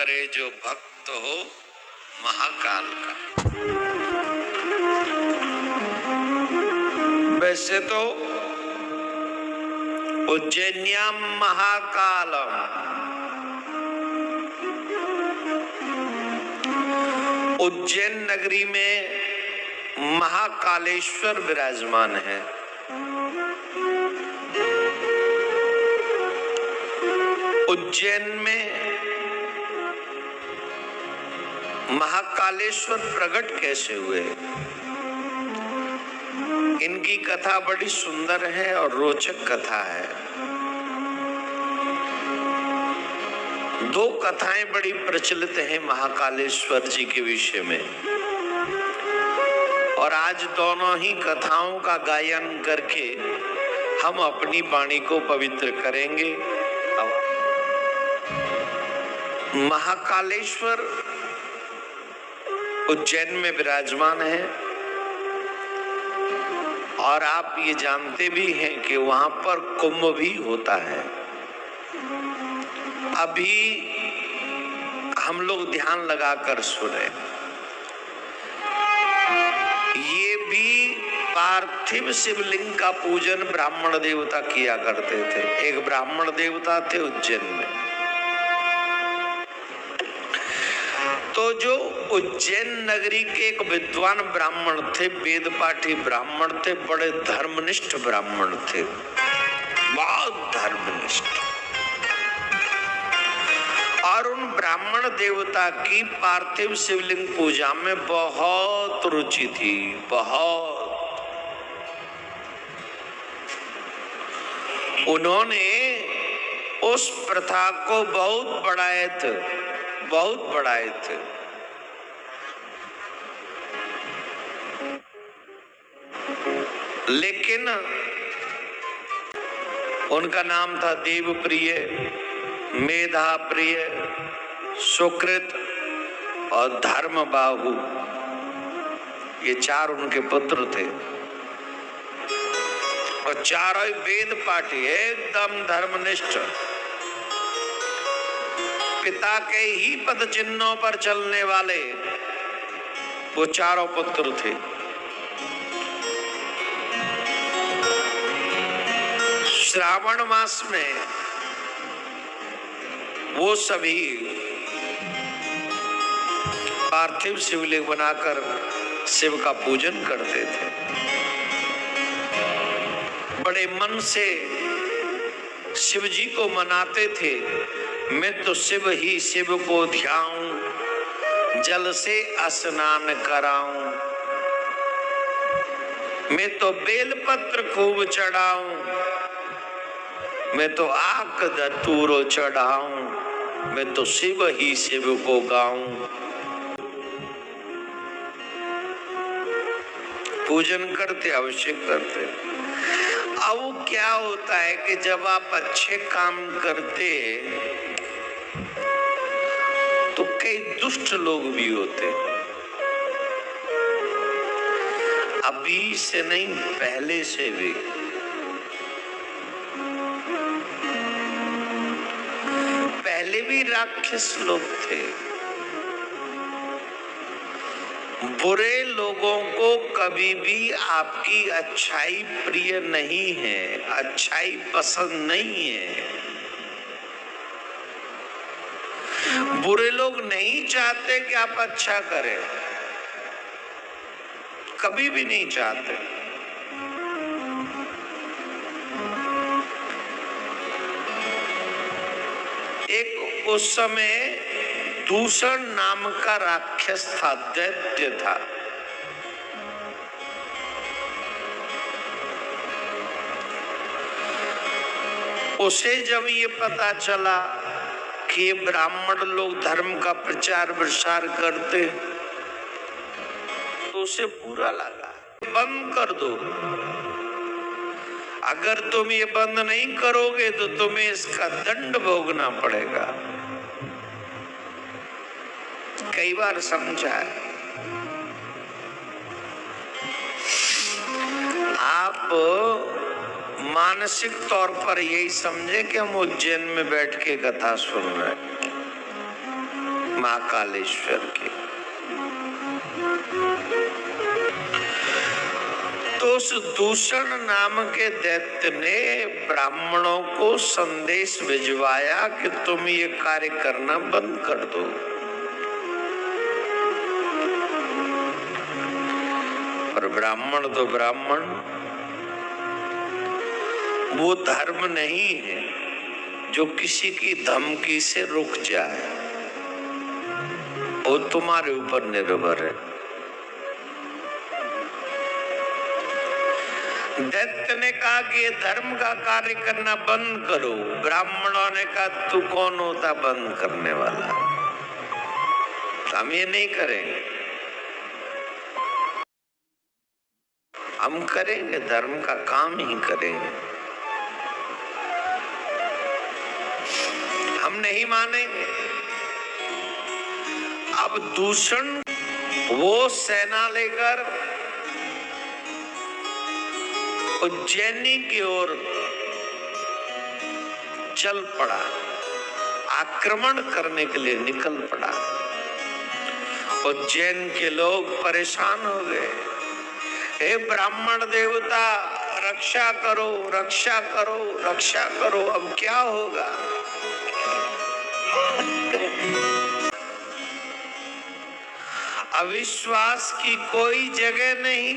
करे जो भक्त हो महाकाल का। वैसे तो उज्जैन्याम महाकालम, उज्जैन नगरी में महाकालेश्वर विराजमान है। उज्जैन में महाकालेश्वर प्रकट कैसे हुए, इनकी कथा बड़ी सुंदर है और रोचक कथा है। दो कथाएं बड़ी प्रचलित हैं महाकालेश्वर जी के विषय में, और आज दोनों ही कथाओं का गायन करके हम अपनी वाणी को पवित्र करेंगे। महाकालेश्वर उज्जैन में विराजमान है, और आप ये जानते भी हैं कि वहां पर कुंभ भी होता है। अभी हम लोग ध्यान लगाकर सुने, ये भी पार्थिव शिवलिंग का पूजन ब्राह्मण देवता किया करते थे। एक ब्राह्मण देवता थे उज्जैन में। तो जो उज्जैन नगरी के एक विद्वान ब्राह्मण थे, वेद पाठी ब्राह्मण थे, बड़े धर्मनिष्ठ ब्राह्मण थे, बहुत धर्मनिष्ठ। और उन ब्राह्मण देवता की पार्थिव शिवलिंग पूजा में बहुत रुचि थी, बहुत। उन्होंने उस प्रथा को बहुत बढ़ाए थे, बहुत बढ़ाए थे। लेकिन उनका नाम था देवप्रिय, मेधा प्रिय, सुकृत और धर्मबाहु। ये चार उनके पुत्र थे, और चारों वेद पाठी, एकदम धर्मनिष्ठ, पिता के ही पद चिन्हों पर चलने वाले वो चारों पुत्र थे। श्रावण मास में वो सभी पार्थिव शिवलिंग बनाकर शिव का पूजन करते थे। बड़े मन से शिव जी को मनाते थे। मैं तो शिव ही शिव को ध्याऊं, जल से स्नान कराऊं, मैं तो बेलपत्र खूब चढ़ाऊं, मैं तो आक धतूरो चढ़ाऊं, मैं तो शिव ही शिव को गाऊं। पूजन करते, अभिषेक करते। अब क्या होता है कि जब आप अच्छे काम करते तो कई दुष्ट लोग भी होते। अभी से नहीं, पहले से भी। पहले भी राक्षस लोग थे। बुरे लोगों को कभी भी आपकी अच्छाई प्रिय नहीं है, अच्छाई पसंद नहीं है। बुरे लोग नहीं चाहते कि आप अच्छा करें, कभी भी नहीं चाहते। एक उस समय दूषण नाम का राक्षस था, दैत्य था। उसे जब ये पता चला कि ये ब्राह्मण लोग धर्म का प्रचार प्रसार करते, तो उसे बुरा लगा। बंद कर दो, अगर तुम ये बंद नहीं करोगे तो तुम्हें इसका दंड भोगना पड़ेगा। कई बार समझा है। आप मानसिक तौर पर यही समझे कि हम उज्जैन में बैठ के कथा सुन रहे हैं। महाकालेश्वर के। तो उस दूषण नाम के दैत्य ने ब्राह्मणों को संदेश भिजवाया कि तुम ये कार्य करना बंद कर दो। पर ब्राह्मण तो ब्राह्मण, वो धर्म नहीं है जो किसी की धमकी से रुक जाए, वो तुम्हारे ऊपर निर्भर है। दैत्य ने कहा कि ये धर्म का कार्य करना बंद करो। ब्राह्मणों ने कहा तू कौन होता बंद करने वाला, हम ये नहीं करेंगे, हम करेंगे, धर्म का काम ही करेंगे, हम नहीं मानेंगे। अब दूषण वो सेना लेकर उज्जैनी की ओर चल पड़ा, आक्रमण करने के लिए निकल पड़ा। उज्जैन के लोग परेशान हो गए, हे ब्राह्मण देवता रक्षा करो, रक्षा करो, रक्षा करो, अब क्या होगा। अविश्वास की कोई जगह नहीं,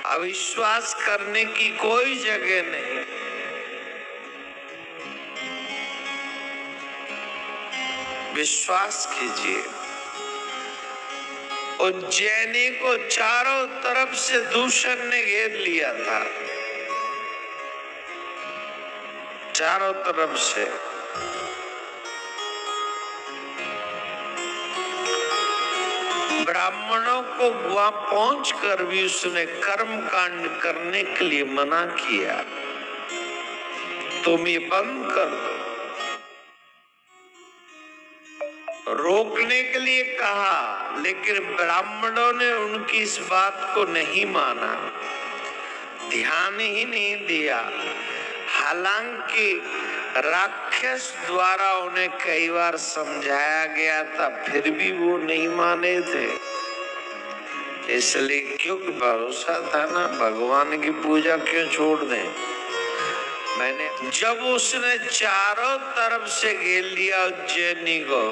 अविश्वास करने की कोई जगह नहीं। विश्वास कीजिए, उज्जैनी को चारों तरफ से दूषण ने घेर लिया था, चारों तरफ से। ब्राह्मणों को वहां पहुंचकर भी उसने कर्म कांड करने के लिए मना किया, तुम ये बंद कर दो। रोकने के लिए कहा, लेकिन ब्राह्मणों ने उनकी इस बात को नहीं माना, ध्यान ही नहीं दिया। हालांकि राक्षस द्वारा उन्हें कई बार समझाया गया था, फिर भी वो नहीं माने थे। इसलिए क्योंकि भरोसा था ना, भगवान की पूजा क्यों छोड़ दें। मैंने जब उसने चारों तरफ से घेर लिया उज्जैनी को,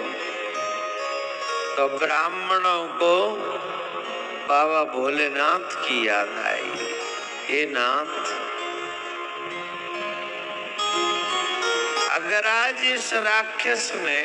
तो ब्राह्मणों को बाबा भोलेनाथ की याद आई। हे नाथ, अगर आज इस राक्षस ने